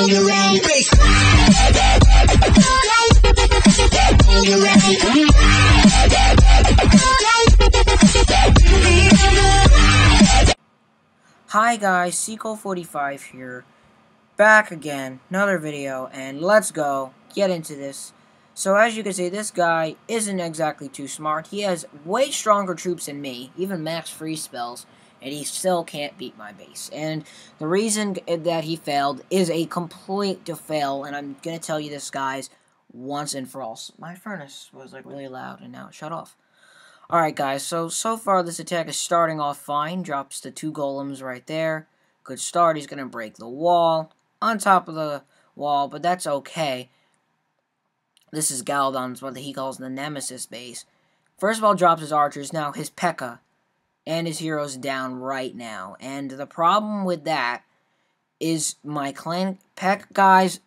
Hi guys, Sequel45 here, back again, another video, and let's go, get into this. So as you can see, this guy isn't exactly too smart. He has way stronger troops than me, even max freeze spells, and he still can't beat my base. And the reason that he failed is a complete fail, and I'm gonna tell you this, guys, once and for all. My furnace was like really loud, and now it shut off. Alright guys, so far this attack is starting off fine. Drops the 2 golems right there. Good start. He's going to break the wall. On top of the wall, but that's okay. This is Galdon's, what he calls the Nemesis base. First of all, drops his archers. Now his Pekka and his heroes down right now. And the problem with that is my clan... guys,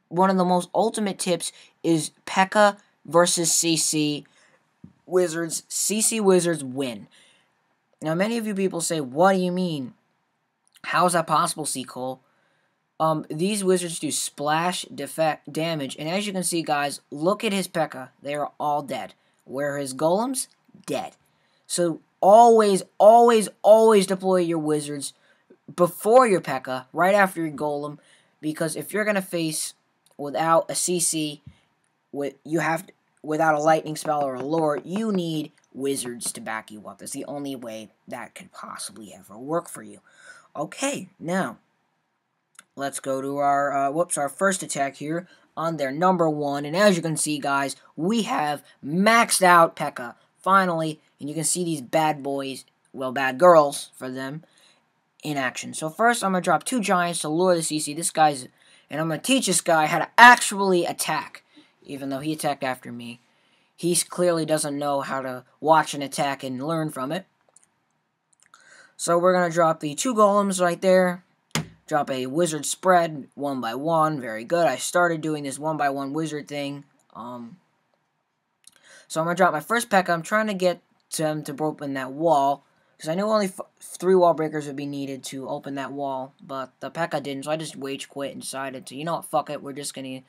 one of the most ultimate tips is Pekka versus CC Wizards. CC Wizards win. Now, many of you people say, what do you mean? How is that possible, Cole? These wizards do splash damage, and as you can see, guys, look at his Pekka. They are all dead. Where his golems? Dead. So, always, always, always deploy your wizards before your Pekka, right after your golem, because if you're going to face without a CC, without a lightning spell or a lure, you need wizards to back you up. That's the only way that could possibly ever work for you. Okay, now, let's go to our first attack here on their number 1. And as you can see, guys, we have maxed out Pekka, finally. And you can see these bad boys, well, bad girls for them, in action. So first, I'm going to drop 2 giants to lure the CC. And I'm going to teach this guy how to actually attack. Even though he attacked after me. He clearly doesn't know how to watch an attack and learn from it. So we're going to drop the 2 golems right there. Drop a wizard spread, 1 by 1. Very good. I started doing this 1 by 1 wizard thing. So I'm going to drop my first Pekka. I'm trying to get them to open that wall. Because I knew only 3 wall breakers would be needed to open that wall. But the Pekka didn't. So I just rage quit and decided to, you know what, fuck it. We're just going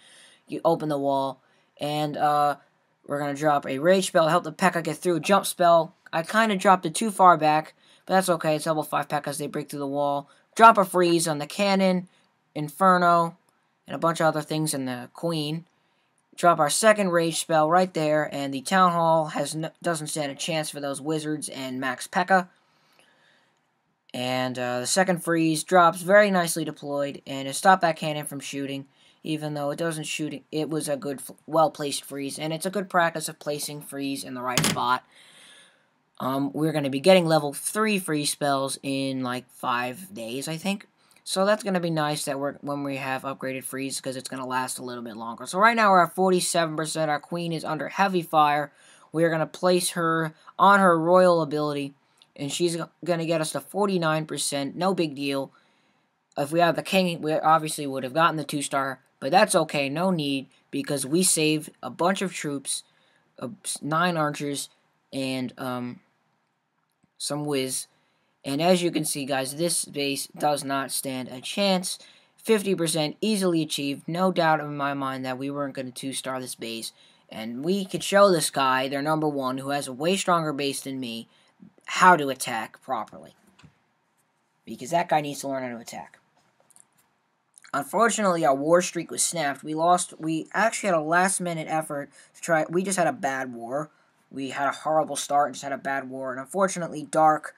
to open the wall. And we're going to drop a rage spell to help the Pekka get through. Jump spell. I kind of dropped it too far back, but that's okay. It's level 5 Pekkas. They break through the wall. Drop a freeze on the cannon, Inferno, and a bunch of other things in the Queen. Drop our second rage spell right there, and the Town Hall doesn't stand a chance for those wizards and Max Pekka. And the second freeze drops very nicely deployed, and it stopped that cannon from shooting. Even though it doesn't shoot, it was a good, well-placed freeze, and it's a good practice of placing freeze in the right spot. We're going to be getting level 3 freeze spells in like 5 days, I think. So that's going to be nice that when we have upgraded freeze, because it's going to last a little bit longer. So right now we're at 47%. Our queen is under heavy fire. We are going to place her on her royal ability, and she's going to get us to 49%. No big deal. If we have the king, we obviously would have gotten the 2-star. But that's okay, no need, because we saved a bunch of troops, 9 archers, and some whiz. And as you can see, guys, this base does not stand a chance. 50% easily achieved. No doubt in my mind that we weren't going to 2-star this base. And we could show this guy, their number 1, who has a way stronger base than me, how to attack properly. Because that guy needs to learn how to attack. Unfortunately, our war streak was snapped. We actually had a last-minute effort to try. We just had a bad war. We had a horrible start and just had a bad war. And unfortunately, Dark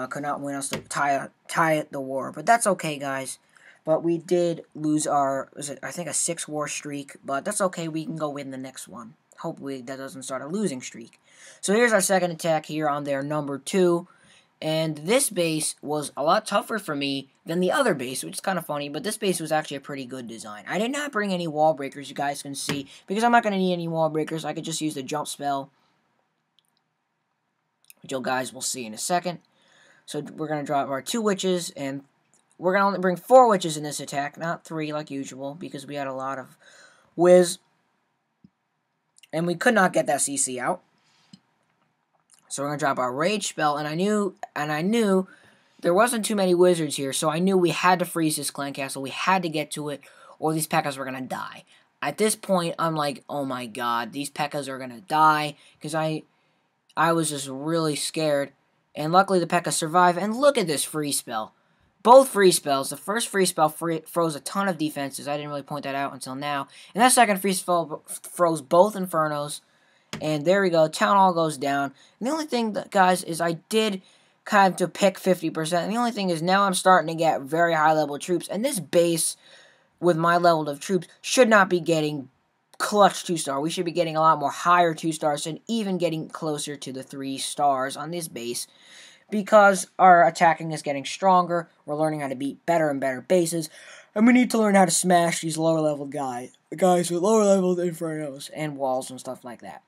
could not win us to tie the war. But that's okay, guys. But we did lose our, I think, a 6-war streak. But that's okay. We can go win the next one. Hopefully, that doesn't start a losing streak. So here's our second attack here on their number 2. And this base was a lot tougher for me than the other base, which is kind of funny, but this base was actually a pretty good design. I did not bring any wall breakers, you guys can see, because I'm not going to need any wall breakers. I could just use the jump spell, which you guys will see in a second. So we're going to drop our 2 witches, and we're going to only bring 4 witches in this attack, not 3 like usual, because we had a lot of whiz, and we could not get that CC out. So we're going to drop our rage spell, and I knew there wasn't too many wizards here, so I knew we had to freeze this clan castle. We had to get to it, or these Pekkas were gonna die. At this point, I'm like, oh my god, these Pekkas are gonna die, because I was just really scared, and luckily the Pekkas survive, and look at this free spell. Both free spells. The first free spell froze a ton of defenses. I didn't really point that out until now. And that second free spell froze both Infernos. And there we go. Town Hall goes down. And the only thing, guys, is I did kind of to pick 50%. And the only thing is now I'm starting to get very high-level troops. And this base, with my level of troops, should not be getting clutch 2-star. We should be getting a lot more higher 2-stars and even getting closer to the 3 stars on this base. Because our attacking is getting stronger, we're learning how to beat better and better bases, and we need to learn how to smash these lower-level guys with lower-level Infernos and walls and stuff like that.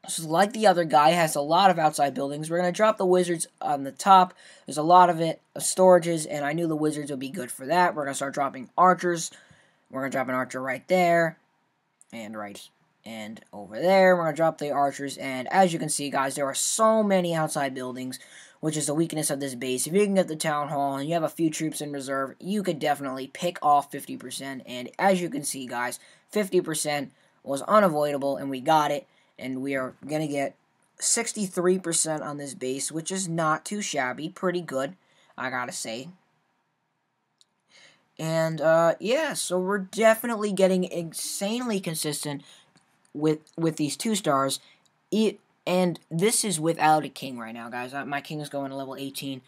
So like the other guy has a lot of outside buildings, we're going to drop the wizards on the top. There's a lot of storages, and I knew the wizards would be good for that. We're going to start dropping archers. We're going to drop an archer right there, and over there, we're going to drop the archers, and as you can see, guys, there are so many outside buildings, which is the weakness of this base. If you can get the town hall, and you have a few troops in reserve, you could definitely pick off 50%, and as you can see, guys, 50% was unavoidable, and we got it, and we are going to get 63% on this base, which is not too shabby, pretty good, I gotta say. And, yeah, so we're definitely getting insanely consistent with these 2-stars, and this is without a king right now, guys. My king is going to level 18.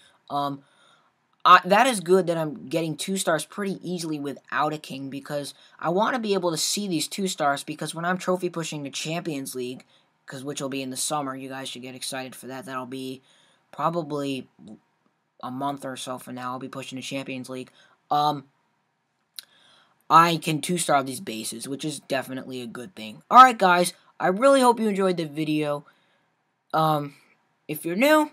That is good that I'm getting 2-stars pretty easily without a king, because I want to be able to see these 2-stars, because when I'm trophy pushing the Champions League, which will be in the summer, you guys should get excited for that. That'll be probably a month or so from now. I'll be pushing the Champions League. I can 2-star these bases, which is definitely a good thing. Alright, guys, I really hope you enjoyed the video. If you're new,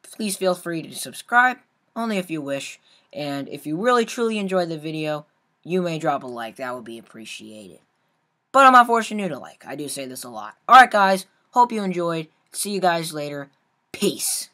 please feel free to subscribe, only if you wish. And if you really truly enjoyed the video, you may drop a like. That would be appreciated. But I'm not forcing you to like. I do say this a lot. Alright, guys, hope you enjoyed. See you guys later. Peace.